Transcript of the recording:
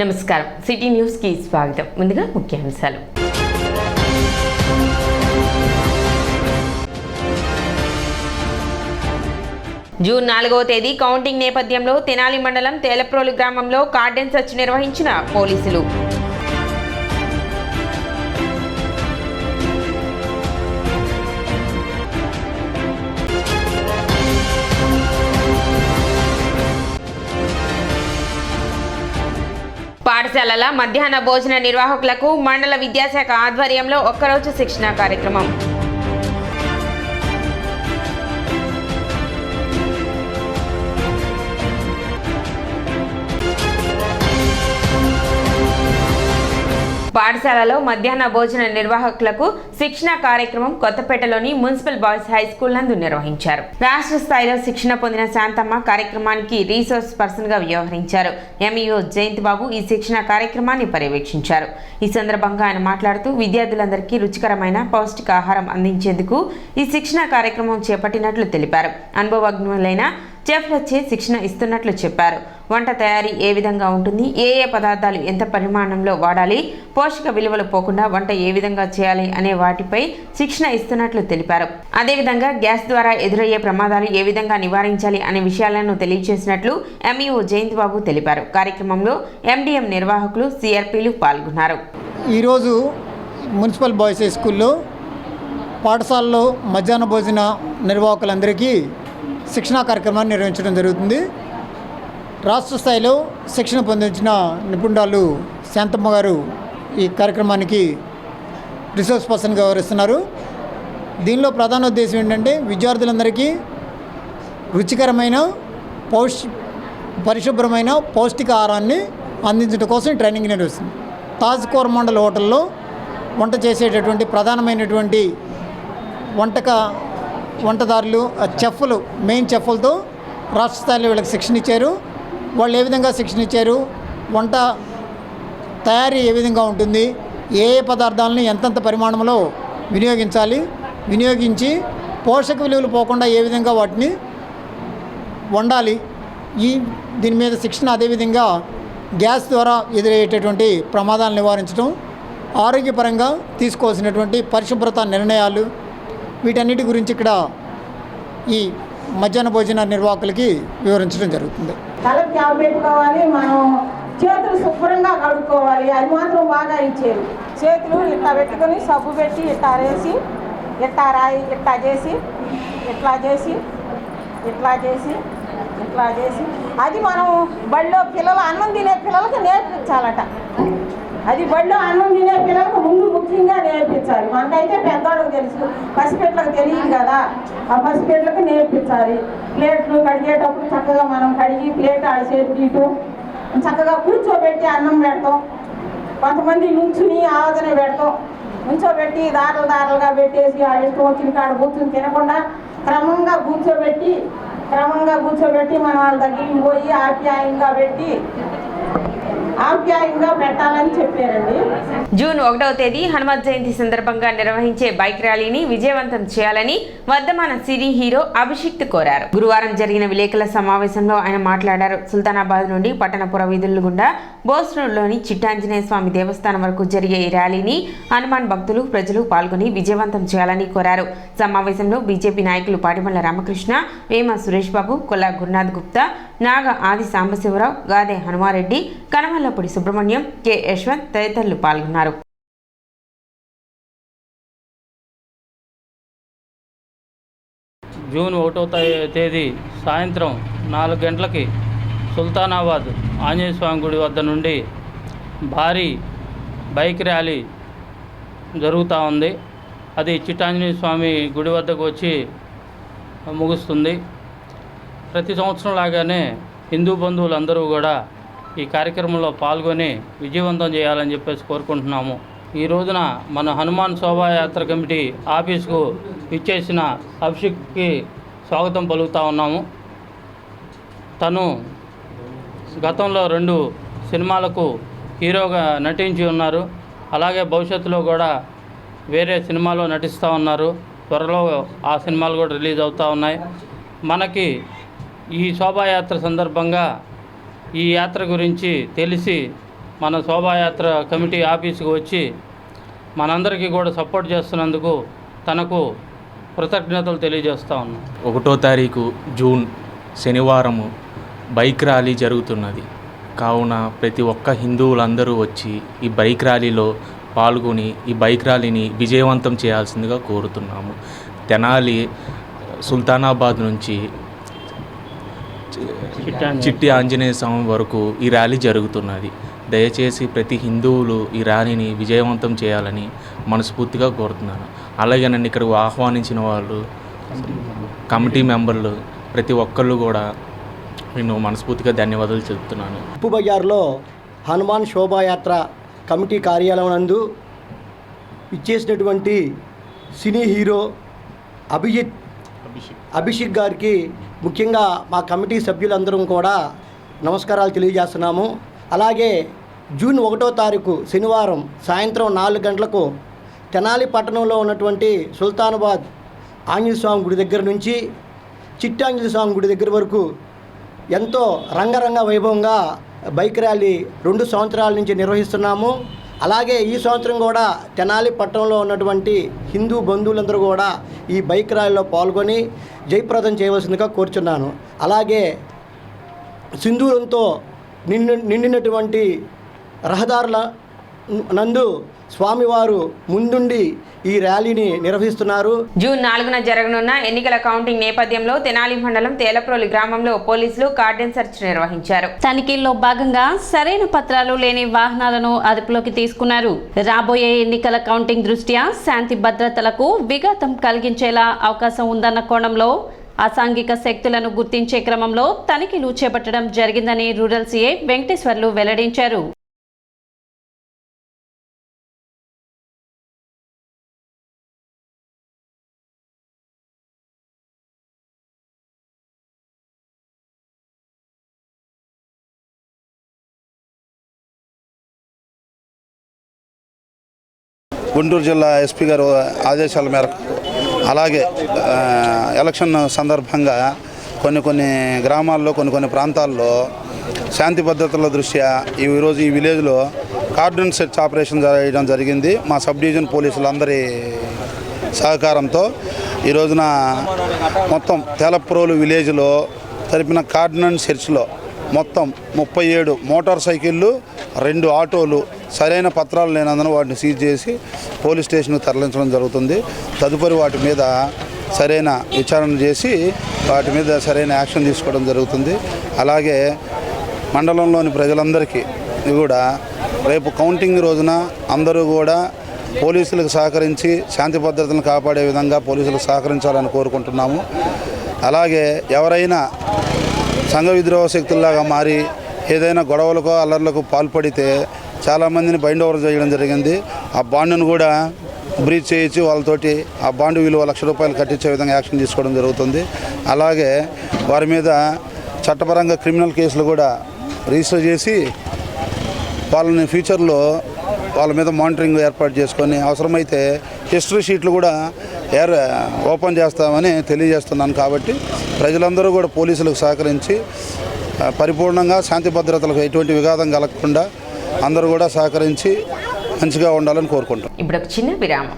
నమస్కారం city news కి స్వాగతం. ముందుగా ముఖ్యాంశాలు. జూన్ 4వ తేదీ కౌంటింగ్ నేపథ్యంలో తెనాలి మండలం తేలప్రోలు గ్రామంలో కార్డెన్ సెర్చ్ నిర్వహించిన పోలీసులు. పాఠశాలల మధ్యాహ్న భోజన నిర్వాహకులకు మండల విద్యాశాఖ ఆధ్వర్యంలో ఒక్కరోజు శిక్షణ కార్యక్రమం. పాఠశాలలో మధ్యాహ్న భోజన నిర్వాహకులకు శిక్షణ కార్యక్రమం కొత్తపేటలోని మున్సిపల్ బాయ్స్ హై స్కూల్ నందు నిర్వహించారు. రాష్ట్ర స్థాయిలో శిక్షణ పొందిన శాంతమ్మ కార్యక్రమానికి రీసోర్స్ పర్సన్ గా వ్యవహరించారు. ఎంఈఓ జయంత్ బాబు ఈ శిక్షణ కార్యక్రమాన్ని పర్యవేక్షించారు. ఈ సందర్భంగా ఆయన మాట్లాడుతూ విద్యార్థులందరికీ రుచికరమైన పౌష్టికాహారం అందించేందుకు ఈ శిక్షణ కార్యక్రమం చేపట్టినట్లు తెలిపారు. అనుభవజ్ఞులైన చెఫ్లచే శిక్షణ ఇస్తున్నట్లు చెప్పారు. వంట తయారీ ఏ విధంగా ఉంటుంది, ఏ పదార్థాలు ఎంత పరిమాణంలో వాడాలి, పోషక విలువలు పోకుండా వంట ఏ విధంగా చేయాలి అనే వాటిపై శిక్షణ ఇస్తున్నట్లు తెలిపారు. అదేవిధంగా గ్యాస్ ద్వారా ఎదురయ్యే ప్రమాదాలు ఏ విధంగా నివారించాలి అనే విషయాలను తెలియజేసినట్లు ఎంఈఓ జయంత్ బాబు తెలిపారు. కార్యక్రమంలో ఎండిఎం నిర్వాహకులు, సిఆర్పీలు పాల్గొన్నారు. ఈరోజు మున్సిపల్ బాయ్స్ హై స్కూల్లో పాఠశాలలో మధ్యాహ్న భోజన నిర్వాహకులందరికీ శిక్షణా కార్యక్రమాన్ని నిర్వహించడం జరుగుతుంది. రాష్ట్ర స్థాయిలో శిక్షణ పొందించిన నిపుణురాలు శాంతమ్మ గారు ఈ కార్యక్రమానికి రిసోర్స్ పర్సన్గా వ్యవహరిస్తున్నారు. దీనిలో ప్రధాన ఉద్దేశం ఏంటంటే విద్యార్థులందరికీ రుచికరమైన పరిశుభ్రమైన పౌష్టిక ఆహారాన్ని అందించడం కోసం ట్రైనింగ్ నిర్వహిస్తుంది. తాజ్ కోరమండల్ హోటల్లో వంట చేసేటటువంటి ప్రధానమైనటువంటి వంటదారులు, చెఫ్లు, మెయిన్ చెఫ్లతో రాష్ట్ర స్థాయిలో వీళ్ళకి శిక్షణ ఇచ్చారు. వాళ్ళు ఏ విధంగా శిక్షణ ఇచ్చారు, వంట తయారీ ఏ విధంగా ఉంటుంది, ఏ పదార్థాలను ఎంతంత పరిమాణంలో వినియోగించి పోషక విలువలు పోకుండా ఏ విధంగా వాటిని వండాలి, దీని మీద శిక్షణ. అదేవిధంగా గ్యాస్ ద్వారా ఎదురయ్యేటటువంటి ప్రమాదాలను నివారించడం, ఆరోగ్యపరంగా తీసుకోవాల్సినటువంటి పరిశుభ్రత నిర్ణయాలు, వీటన్నిటి గురించి ఇక్కడ ఈ మధ్యాహ్న భోజన నిర్వాహకులకి వివరించడం జరుగుతుంది. తలకు క్యాప్ పెట్టుకోవాలి, మనం చేతులు శుభ్రంగా కడుక్కోవాలి. అది మాత్రం బాగా ఇచ్చారు. చేతులు ఇట్లా పెట్టుకొని సబ్బు పెట్టి ఇట్లా వేసి ఇట్లా రాయి ఇట్లా చేసి అది మనం బడిలో పిల్లలు అన్నం తినే పిల్లలకి నేర్పించాలట. అది బడిలో అన్నం తినే పిల్లలకు ముందు ముఖ్యంగా నేర్పించాలి. మనకైతే పెద్దవాళ్ళకి తెలుసు, పసిపిల్లలకు తెలియదు కదా. ఆ పసిపిల్లలకు నేర్పించాలి. ప్లేట్లు కడిగేటప్పుడు చక్కగా మనం కడిగి ప్లేట్ చేతితో చక్కగా కూర్చోబెట్టి అన్నం పెడతాం. కొంతమంది నుంచుని ఆలోచన పెడతాం. నుంచోబెట్టి దారులుగా పెట్టేసి ఆ ఇష్టం వచ్చిన కాడ కూర్చుని తినకుండా క్రమంగా కూర్చోబెట్టి మనం వాళ్ళ దగ్గరికి పోయి ఆప్యాయంగా పెట్టాలని చెప్పారండి. జూన్ 1వ తేదీ హనుమత్ జయంతి సందర్భంగా నిర్వహించే బైక్ ర్యాలీని విజయవంతం చేయాలని వర్ధమాన సినీ హీరో అభిషిక్త్ కోరారు. గురువారం జరిగిన విలేకరుల సమావేశంలో ఆయన మాట్లాడారు. సుల్తానాబాద్ నుండి పట్టణపుర వీధుల గుండా బోస్ రోడ్లోని చిట్టాంజనేయ స్వామి దేవస్థానం వరకు జరిగే ఈ ర్యాలీని హనుమాన్ భక్తులు, ప్రజలు పాల్గొని విజయవంతం చేయాలని కోరారు. సమావేశంలో బీజేపీ నాయకులు పాటిమల్ల రామకృష్ణ, వేమ సురేష్ బాబు, కొల్లా గురునాథ్ గుప్తా, నాగ ఆది సాంబశివరావు, గాదే హనుమారెడ్డి, కనమల్లపూడి సుబ్రహ్మణ్యం, కె యశ్వంత్ తదితరులు పాల్గొన్నారు. జూన్ 1వ తేదీ సాయంత్రం 4 గంటలకి సుల్తానాబాద్ ఆంజనేయ స్వామి గుడి వద్ద నుండి భారీ బైక్ ర్యాలీ జరుగుతూ ఉంది. అది చిట్టాంజనేయ స్వామి గుడి వద్దకు వచ్చి ముగుస్తుంది. ప్రతి సంవత్సరం లాగానే హిందూ బంధువులందరూ కూడా ఈ కార్యక్రమంలో పాల్గొని విజయవంతం చేయాలని చెప్పేసి కోరుకుంటున్నాము. ఈ రోజున మన హనుమాన్ శోభాయాత్ర కమిటీ ఆఫీసుకు ఇచ్చేసిన అభిషేక్కి స్వాగతం పలుకుతూ ఉన్నాము. తను గతంలో 2 సినిమాలకు హీరోగా నటించి ఉన్నారు. అలాగే భవిష్యత్తులో కూడా వేరే సినిమాలో నటిస్తూ ఉన్నారు. త్వరలో ఆ సినిమాలు కూడా రిలీజ్ అవుతూ ఉన్నాయి. మనకి ఈ శోభాయాత్ర సందర్భంగా ఈ యాత్ర గురించి తెలిసి మన శోభాయాత్ర కమిటీ ఆఫీసుకు వచ్చి మనందరికీ కూడా సపోర్ట్ చేస్తున్నందుకు తనకు కృతజ్ఞతలు తెలియజేస్తా ఉన్నాం. 1వ తారీఖు జూన్ శనివారము బైక్ ర్యాలీ జరుగుతున్నది. కావున ప్రతి ఒక్క హిందువులందరూ వచ్చి ఈ బైక్ ర్యాలీలో పాల్గొని ఈ బైక్ ర్యాలీని విజయవంతం చేయాల్సిందిగా కోరుతున్నాము. తెనాలి సుల్తానాబాద్ నుంచి చిట్టి ఆంజనేయ స్వామి వరకు ఈ ర్యాలీ జరుగుతున్నది. దయచేసి ప్రతి హిందువులు ఈ ర్యాలీని విజయవంతం చేయాలని మనస్ఫూర్తిగా కోరుతున్నాను. అలాగే నన్ను ఇక్కడికి ఆహ్వానించిన వాళ్ళు, కమిటీ మెంబర్లు ప్రతి ఒక్కళ్ళు కూడా నేను మనస్ఫూర్తిగా ధన్యవాదాలు చెప్తున్నాను. ఉప్పు బజార్లో హనుమాన్ శోభాయాత్ర కమిటీ కార్యాలయం నందు ఇచ్చేసినటువంటి సినీ హీరో అభిషేక్ గారికి ముఖ్యంగా మా కమిటీ సభ్యులందరం కూడా నమస్కారాలు తెలియజేస్తున్నాము. అలాగే జూన్ 1వ తారీఖు శనివారం సాయంత్రం 4 గంటలకు తెనాలి పట్టణంలో ఉన్నటువంటి సుల్తానాబాద్ ఆంజనేయ స్వామి గుడి దగ్గర నుంచి చిట్టి ఆంజనేయ స్వామి గుడి దగ్గర వరకు ఎంతో రంగరంగ వైభవంగా బైక్ ర్యాలీ 2 సంవత్సరాల నుంచి నిర్వహిస్తున్నాము. అలాగే ఈ సంవత్సరం కూడా తెనాలి పట్టణంలో ఉన్నటువంటి హిందూ బంధువులందరూ కూడా ఈ బైక్ ర్యాలీలో పాల్గొని జయప్రదం చేయవలసిందిగా కోరుచున్నాను. అలాగే సింధూరంతో నిండినటువంటి రహదారుల నందు స్వామివారు ముందుండి ఈ ర్యాలీని నిర్వహిస్తున్నారు. జూన్ 4న జరగనున్న ఎన్నికల కౌంటింగ్ నేపథ్యంలో తెనాలి మండలం తేలప్రోలి గ్రామంలో పోలీసులు కార్డన్ సెర్చ్ నిర్వహించారు. తనిఖీల్లో భాగంగా సరైన పత్రాలు లేని వాహనాలను అదుపులోకి తీసుకున్నారు. రాబోయే ఎన్నికల కౌంటింగ్ దృష్ట్యా శాంతి భద్రతలకు విఘాతం కలిగించేలా అవకాశం ఉందన్న కోణంలో అసాంఘిక శక్తులను గుర్తించే క్రమంలో తనిఖీలు చేపట్టడం జరిగిందని రూరల్ సీఐ వెంకటేశ్వర్లు వెల్లడించారు. గుంటూరు జిల్లా ఎస్పీ గారు ఆదేశాల మేరకు అలాగే ఎలక్షన్ సందర్భంగా కొన్ని గ్రామాల్లో కొన్ని ప్రాంతాల్లో శాంతి భద్రతల దృష్ట్యా ఈరోజు ఈ విలేజ్లో కార్డన్ సెర్చ్ ఆపరేషన్ చేయడం జరిగింది. మా సబ్ డివిజన్ పోలీసులందరి సహకారంతో ఈ రోజున మొత్తం తేలప్రోలు విలేజ్లో జరిపిన కార్డన్ సెర్చ్లో మొత్తం 37 మోటార్ సైకిళ్ళు, 2 ఆటోలు సరైన పత్రాలు లేనందున వాటిని సీజ్ చేసి పోలీస్ స్టేషన్కు తరలించడం జరుగుతుంది. తదుపరి వాటి మీద సరైన విచారణ చేసి వాటి మీద సరైన యాక్షన్ తీసుకోవడం జరుగుతుంది. అలాగే మండలంలోని ప్రజలందరికీ కూడా రేపు కౌంటింగ్ రోజున అందరూ కూడా పోలీసులకు సహకరించి శాంతి భద్రతలను కాపాడే విధంగా పోలీసులకు సహకరించాలని కోరుకుంటున్నాము. అలాగే ఎవరైనా సంఘ విద్రోహ శక్తుల్లాగా మారి ఏదైనా గొడవలకు అల్లర్లకు పాల్పడితే చాలామందిని బైండ్ ఓవర్ చేయడం జరిగింది. ఆ బాండును కూడా బ్రీచ్ చేయించి వాళ్ళతోటి ఆ బాండు విలువ ₹1,00,000 కట్టించే విధంగా యాక్షన్ తీసుకోవడం జరుగుతుంది. అలాగే వారి మీద చట్టపరంగా క్రిమినల్ కేసులు కూడా రిజిస్టర్ చేసి వాళ్ళని ఫ్యూచర్లో వాళ్ళ మీద మానిటరింగ్ ఏర్పాటు చేసుకొని అవసరమైతే హిస్టరీ షీట్లు కూడా ఓపెన్ చేస్తామని తెలియజేస్తున్నాను. కాబట్టి ప్రజలందరూ కూడా పోలీసులకు సహకరించి పరిపూర్ణంగా శాంతి భద్రతలకు ఎటువంటి విఘాతం కలగకుండా అందరూ కూడా సహకరించి మంచిగా ఉండాలని కోరుకుంటాం. ఇప్పుడు ఒక చిన్న విరామం.